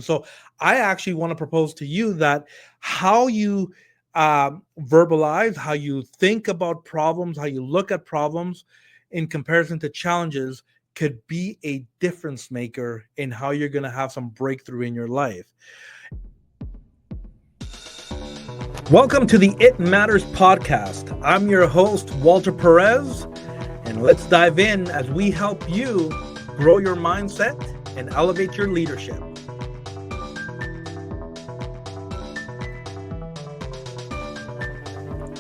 So I actually want to propose to you that how you verbalize, how you think about problems, how you look at problems in comparison to challenges could be a difference maker in how you're going to have some breakthrough in your life. Welcome to the It Matters podcast. I'm your host, Walter Perez, and let's dive in as we help you grow your mindset and elevate your leadership.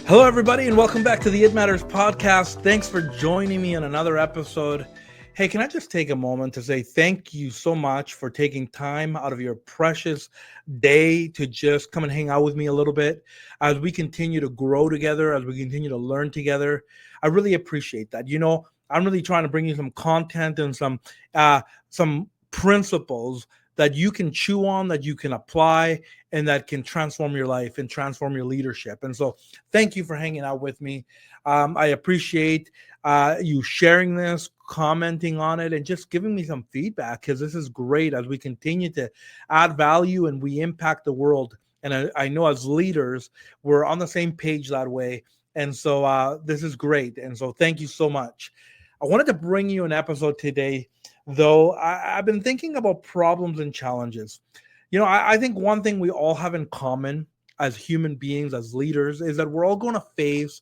Hello, everybody, and welcome back to the It Matters podcast. Thanks for joining me on another episode. Hey, can I just take a moment to say thank you so much for taking time out of your precious day to just come and hang out with me a little bit as we continue to grow together, as we continue to learn together. I really appreciate that. I'm really trying to bring you some content and some principles that you can chew on, that you can apply, and that can transform your life and transform your leadership. And so thank you for hanging out with me. I appreciate you sharing this, commenting on it, and just giving me some feedback, because this is great as we continue to add value and we impact the world. And I know as leaders, we're on the same page that way. And so this is great. And so thank you so much. I wanted to bring you an episode today, though. I've been thinking about problems and challenges. I think one thing we all have in common as human beings, as leaders, is that we're all going to face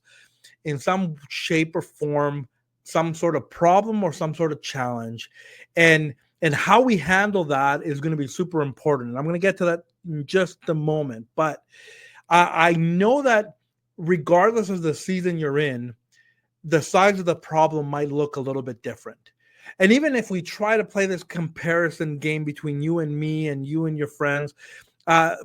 in some shape or form some sort of problem or some sort of challenge. And how we handle that is going to be super important. And I'm going to get to that in just a moment. But I know that regardless of the season you're in, the size of the problem might look a little bit different. And even if we try to play this comparison game between you and me and you and your friends,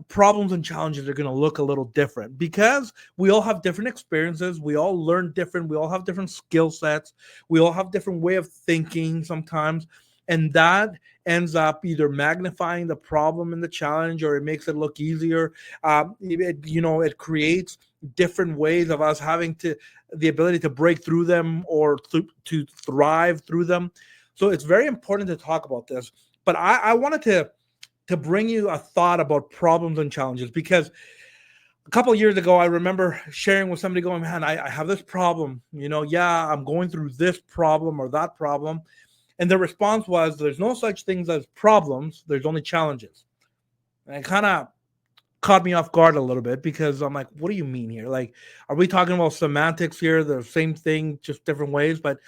problems and challenges are going to look a little different because we all have different experiences. We all learn different. We all have different skill sets. We all have different way of thinking sometimes. And that ends up either magnifying the problem and the challenge, or it makes it look easier. It creates different ways of us having the ability to break through them or to thrive through them. So it's very important to talk about this. But I wanted to bring you a thought about problems and challenges, because a couple of years ago, I remember sharing with somebody going, man, I have this problem, I'm going through this problem or that problem. And the response was, there's no such things as problems. There's only challenges. And it kind of caught me off guard a little bit, because I'm like, what do you mean here? Like, are we talking about semantics here? The same thing, just different ways. But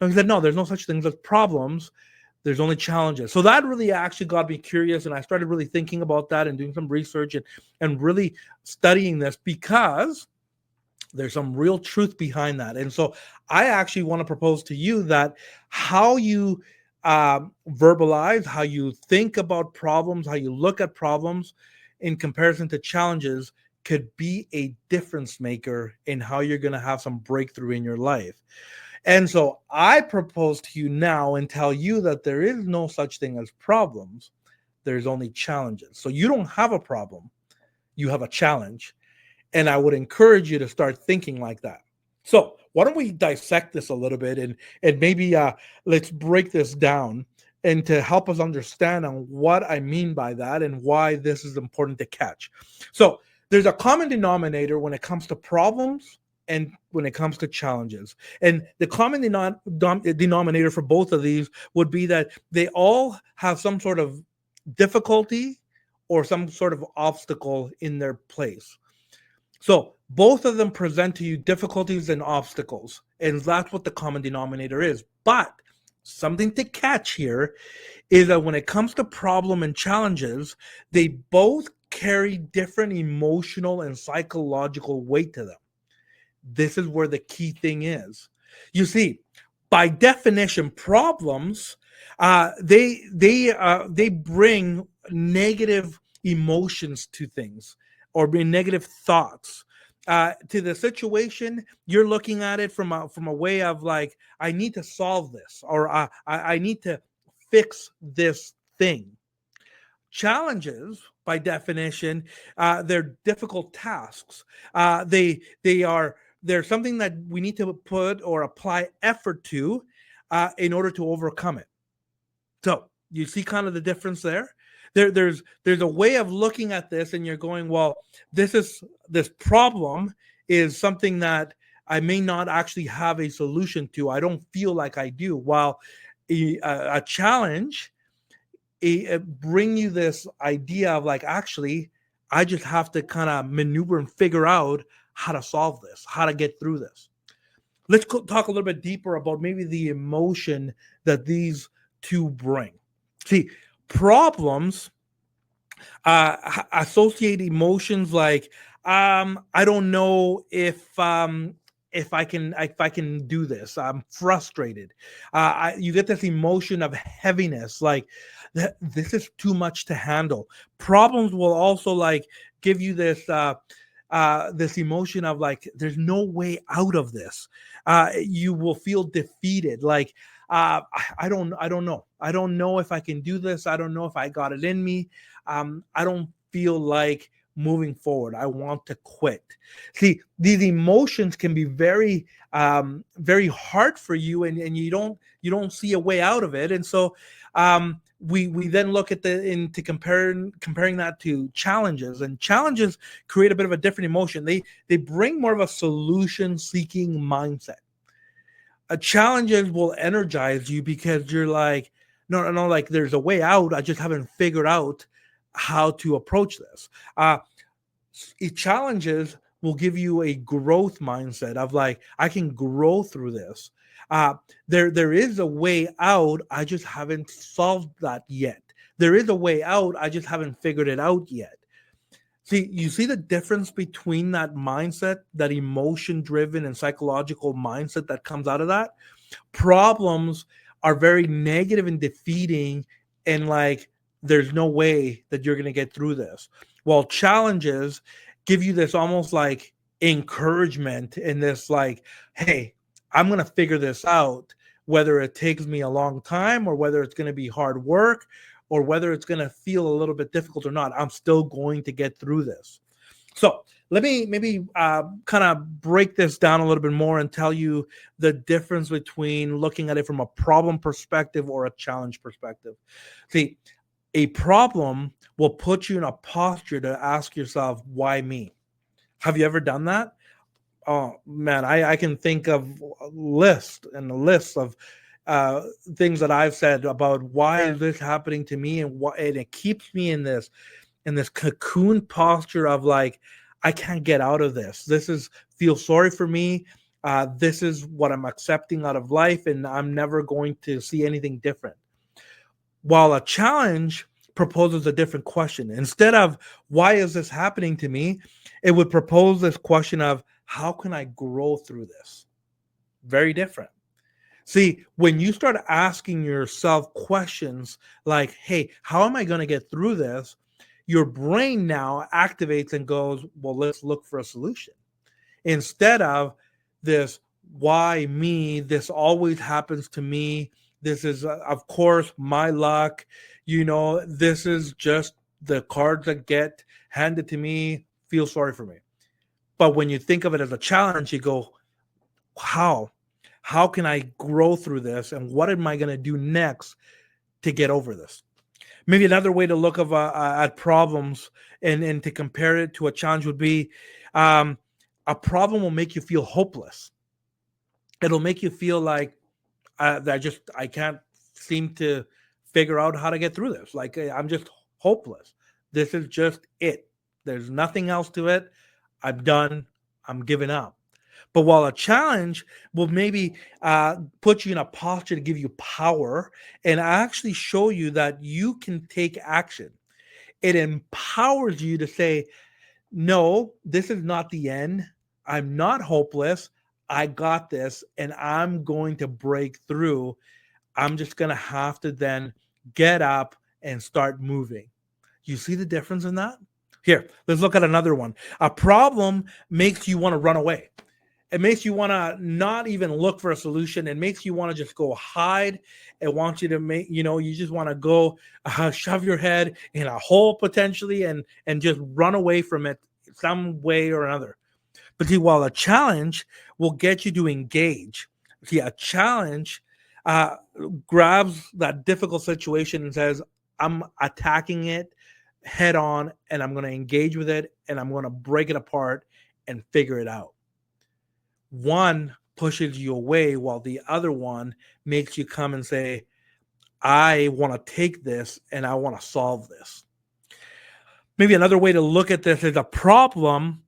he said, no, there's no such things as problems. There's only challenges. So that really actually got me curious. And I started really thinking about that and doing some research and really studying this, because there's some real truth behind that. And so I actually want to propose to you that how you verbalize, how you think about problems, how you look at problems in comparison to challenges could be a difference maker in how you're going to have some breakthrough in your life. And so I propose to you now and tell you that there is no such thing as problems. There's only challenges. So you don't have a problem. You have a challenge. And I would encourage you to start thinking like that. So why don't we dissect this a little bit and maybe let's break this down, and to help us understand on what I mean by that and why this is important to catch. So there's a common denominator when it comes to problems and when it comes to challenges. And the common denominator for both of these would be that they all have some sort of difficulty or some sort of obstacle in their place. So both of them present to you difficulties and obstacles, and that's what the common denominator is. But something to catch here is that when it comes to problem and challenges, they both carry different emotional and psychological weight to them. This is where the key thing is. You see, by definition, problems they bring negative emotions to things, or bring negative thoughts to the situation. You're looking at it from a way of like, I need to solve this, or I need to fix this thing. Challenges, by definition, they're difficult tasks. They're something that we need to put or apply effort to in order to overcome it. So you see kind of the difference there. There's a way of looking at this, and you're going, well, this problem is something that I may not actually have a solution to. I don't feel like I do. While a challenge bring you this idea of like, actually, I just have to kind of maneuver and figure out how to solve this, how to get through this. Let's talk a little bit deeper about maybe the emotion that these two bring. See, problems associate emotions like I don't know if I can do this. I'm frustrated. You get this emotion of heaviness, like this is too much to handle. Problems will also like give you this emotion of like there's no way out of this. You will feel defeated, like I don't know. I don't know if I can do this. I don't know if I got it in me. I don't feel like moving forward. I want to quit. See, these emotions can be very hard for you, and you don't see a way out of it. And so we then look at into comparing that to challenges, and challenges create a bit of a different emotion. They bring more of a solution seeking mindset. Challenges will energize you because you're like, no, like there's a way out. I just haven't figured out how to approach this. Challenges will give you a growth mindset of like, I can grow through this. There is a way out. I just haven't solved that yet. There is a way out. I just haven't figured it out yet. See, you see the difference between that mindset, that emotion driven and psychological mindset that comes out of that? Problems are very negative and defeating, and like, there's no way that you're going to get through this. While challenges give you this almost like encouragement in this, like, hey, I'm going to figure this out, whether it takes me a long time or whether it's going to be hard work or whether it's going to feel a little bit difficult or not. I'm still going to get through this. So let me maybe kind of break this down a little bit more and tell you the difference between looking at it from a problem perspective or a challenge perspective. See, a problem will put you in a posture to ask yourself, why me? Have you ever done that? Oh man, I can think of a list of things that I've said about why is this happening to me, and it keeps me in this cocoon posture of like, I can't get out of this. Feel sorry for me. This is what I'm accepting out of life, and I'm never going to see anything different. While a challenge proposes a different question. Instead of why is this happening to me, it would propose this question of how can I grow through this? Very different. See, when you start asking yourself questions like, hey, how am I going to get through this? Your brain now activates and goes, well, let's look for a solution. Instead of this, why me? This always happens to me. This is, of course, my luck. This is just the cards that get handed to me. Feel sorry for me. But when you think of it as a challenge, you go, how can I grow through this? And what am I going to do next to get over this? Maybe another way to look at problems and to compare it to a challenge would be a problem will make you feel hopeless. It'll make you feel like I can't seem to figure out how to get through this. Like, I'm just hopeless. This is just it. There's nothing else to it. I'm done. I'm giving up. But while a challenge will maybe put you in a posture to give you power and actually show you that you can take action. It empowers you to say, no, this is not the end. I'm not hopeless. I got this, and I'm going to break through. I'm just going to have to then get up and start moving. You see the difference in that? Here, let's look at another one. A problem makes you want to run away. It makes you want to not even look for a solution. It makes you want to just go hide. It wants you to you just want to go shove your head in a hole potentially and just run away from it some way or another. But see, while a challenge will get you to engage, see, a challenge grabs that difficult situation and says, I'm attacking it head on, and I'm going to engage with it, and I'm going to break it apart and figure it out. One pushes you away while the other one makes you come and say, I want to take this and I want to solve this. Maybe another way to look at this is a problem.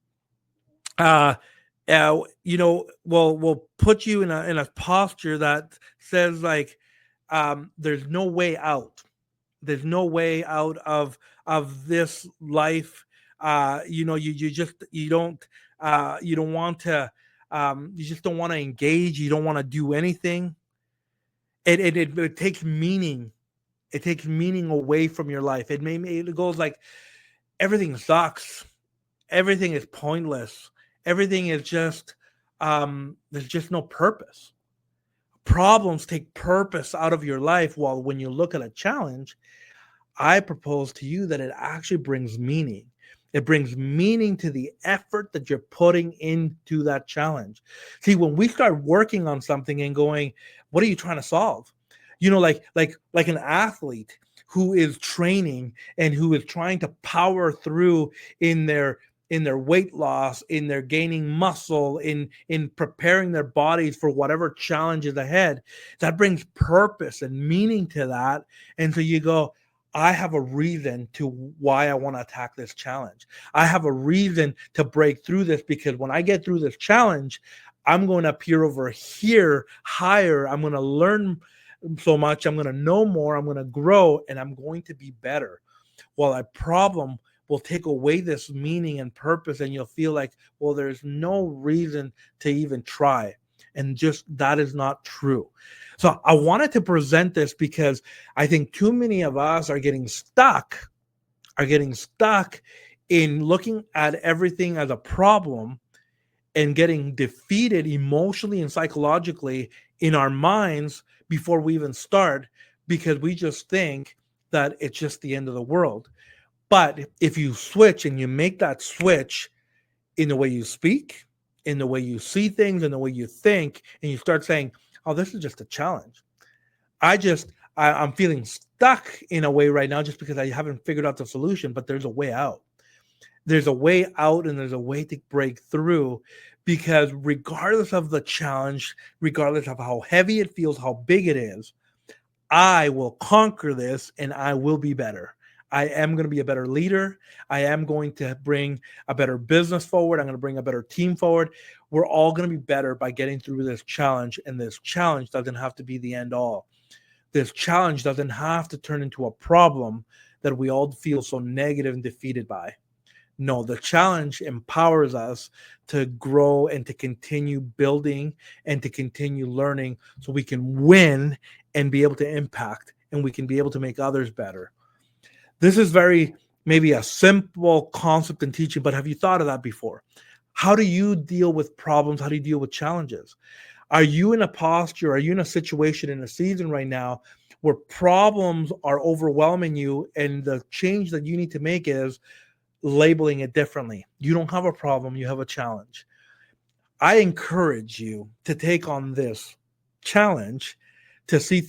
Uh, will put you in a posture that says like, there's no way out. There's no way out of this life. You don't want to. You just don't want to engage. You don't want to do anything. It takes meaning. It takes meaning away from your life. It goes like everything sucks. Everything is pointless. Everything is just there's just no purpose. Problems take purpose out of your life. While when you look at a challenge, I propose to you that it actually brings meaning. It brings meaning to the effort that you're putting into that challenge. See, when we start working on something and going, what are you trying to solve? Like an athlete who is training and who is trying to power through in their weight loss, in their gaining muscle, in preparing their bodies for whatever challenge is ahead. That brings purpose and meaning to that. And so you go, I have a reason to why I want to attack this challenge. I have a reason to break through this, because when I get through this challenge, I'm going to appear over here higher. I'm going to learn so much. I'm going to know more. I'm going to grow, and I'm going to be better. While a problem will take away this meaning and purpose, and you'll feel like, well, there's no reason to even try. And just that is not true. So I wanted to present this because I think too many of us are getting stuck in looking at everything as a problem and getting defeated emotionally and psychologically in our minds before we even start, because we just think that it's just the end of the world. But if you switch and you make that switch in the way you speak, in the way you see things, in the way you think, and you start saying, oh, this is just a challenge. I'm feeling stuck in a way right now just because I haven't figured out the solution, but there's a way out. There's a way out, and there's a way to break through, because regardless of the challenge, regardless of how heavy it feels, how big it is, I will conquer this and I will be better. I am going to be a better leader. I am going to bring a better business forward. I'm going to bring a better team forward. We're all going to be better by getting through this challenge. And this challenge doesn't have to be the end all. This challenge doesn't have to turn into a problem that we all feel so negative and defeated by. No, the challenge empowers us to grow and to continue building and to continue learning, so we can win and be able to impact, and we can be able to make others better. This is maybe a simple concept in teaching, but have you thought of that before? How do you deal with problems? How do you deal with challenges? Are you in a posture? Are you in a situation, in a season right now where problems are overwhelming you, and the change that you need to make is labeling it differently? You don't have a problem, you have a challenge. I encourage you to take on this challenge, to see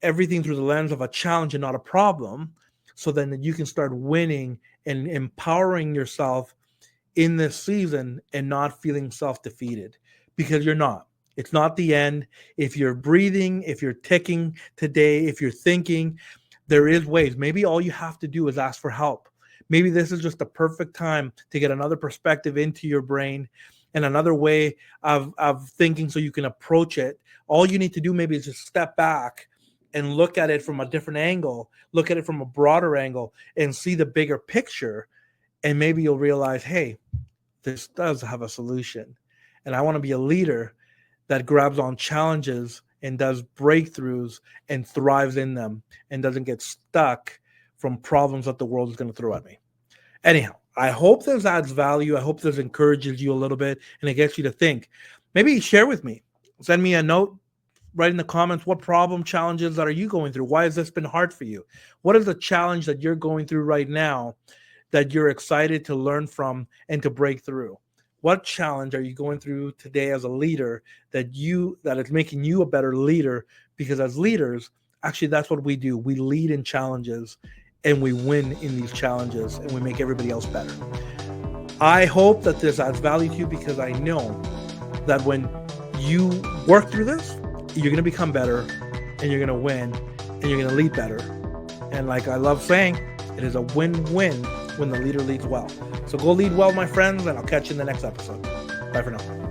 everything through the lens of a challenge and not a problem, so then you can start winning and empowering yourself in this season and not feeling self-defeated, because you're not. It's not the end. If you're breathing, if you're ticking today, if you're thinking, there is ways. Maybe all you have to do is ask for help. Maybe this is just the perfect time to get another perspective into your brain and another way of thinking, so you can approach it. All you need to do maybe is just step back and look at it from a different angle, look at it from a broader angle, and see the bigger picture. And maybe you'll realize, hey, this does have a solution. And I want to be a leader that grabs on challenges and does breakthroughs and thrives in them, and doesn't get stuck from problems that the world is going to throw at me. Anyhow, I hope this adds value. I hope this encourages you a little bit and it gets you to think. Maybe share with me. Send me a note. Write in the comments, what problem challenges that are you going through? Why has this been hard for you? What is the challenge that you're going through right now that you're excited to learn from and to break through? What challenge are you going through today as a leader that is making you a better leader? Because as leaders, Actually, that's what we do. We lead in challenges and we win in these challenges and we make everybody else better. I hope that this adds value to you, because I know that when you work through this, you're going to become better and you're going to win and you're going to lead better. And like I love saying, it is a win-win when the leader leads well. So go lead well, my friends, and I'll catch you in the next episode. Bye for now.